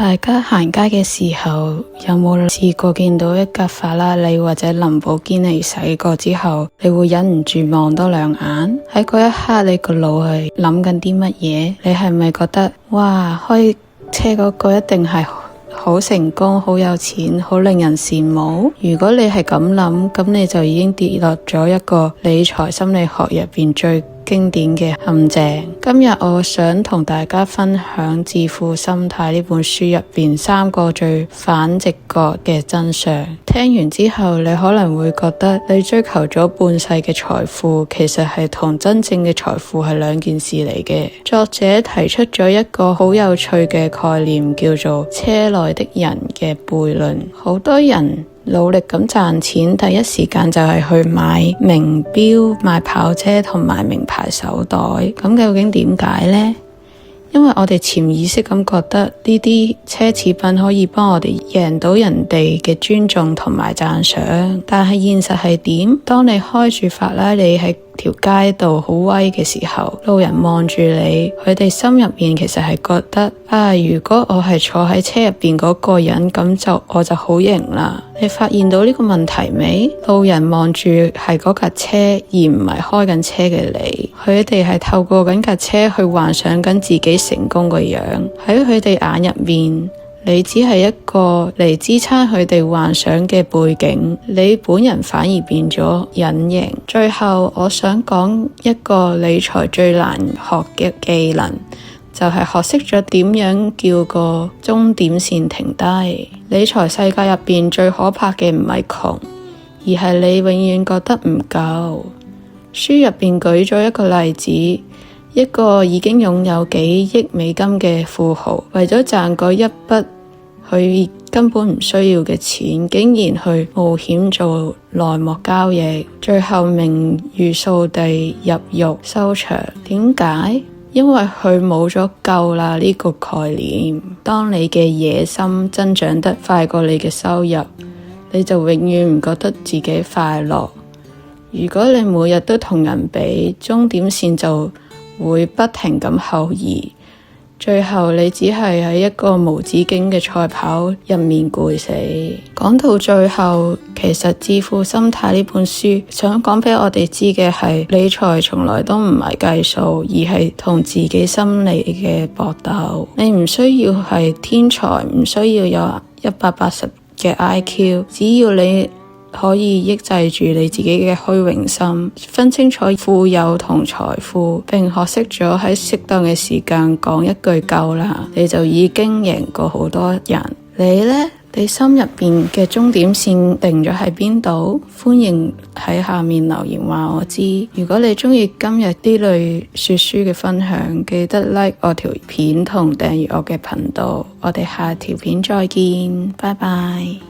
大家行街嘅時候，有冇試過見到一架法拉利或者林寶堅尼駛過之後，你會忍唔住望多兩眼？喺嗰一刻，你個腦係諗緊啲乜嘢？你係咪覺得哇，開車嗰個一定係好成功、好有錢、好令人羨慕？如果你係咁諗，咁你就已經跌落咗一個理財心理學入邊最經典嘅陷阱。今日我想同大家分享《致富心態》呢本書入邊3個最反直覺嘅真相。聽完之後，你可能會覺得你追求咗半世嘅財富，其實係同真正嘅財富係兩件事嚟嘅。作者提出咗一個好有趣嘅概念，叫做車內的人嘅悖論。好多人努力咁賺錢，第一時間就係去買名錶、買跑車同埋名牌手袋。咁究竟點解呢？因為我哋潛意識咁覺得呢啲奢侈品可以幫我哋贏到人哋嘅尊重同埋讚賞。但係現實係點？當你開住法拉利喺條街度好威嘅時候，路人望住你，佢哋心入面其實係覺得如果我係坐喺車入邊嗰個人，咁我就好型啦。你發現到呢個問題未？路人望住係嗰架車，而唔係開緊車嘅你。佢哋係透過緊架車去幻想緊自己成功個樣。喺佢哋眼入面，你只係一個嚟支撐佢哋幻想嘅背景，你本人反而變咗隱形。最後我想講一個理財最難學嘅技能，就係學識咗點樣叫個終點線停低。理財世界入邊最可怕嘅唔係窮，而係你永遠覺得唔夠。書入邊舉咗一個例子，一個已經擁有幾億美金嘅富豪，為咗賺嗰一筆佢根本唔需要嘅錢，竟然去冒險做內幕交易，最後名譽掃地入獄收場。點解？因為佢冇咗夠啦呢個概念。當你嘅野心增長得快過你嘅收入，你就永遠唔覺得自己快樂。如果你每日都同人比，終點線就會不停咁後移，最後你只係喺一個無止境嘅賽跑入面攰死。講到最後，其實《致富心態》呢本書想講俾我哋知嘅係，理財從來都唔係計數，而係同自己心理嘅搏鬥。你唔需要係天才，唔需要有180嘅 IQ， 只要你可以抑制住你自己嘅虛榮心，分清楚富有同財富，並學識咗喺適當嘅時間講一句夠啦，你就已經贏過好多人。你呢？你心入邊嘅終點線定咗喺邊度？歡迎喺下面留言話我知。如果你鍾意今日呢類說書嘅分享，記得 like 我條片同訂閱我嘅頻道。我哋下條片再見，拜拜。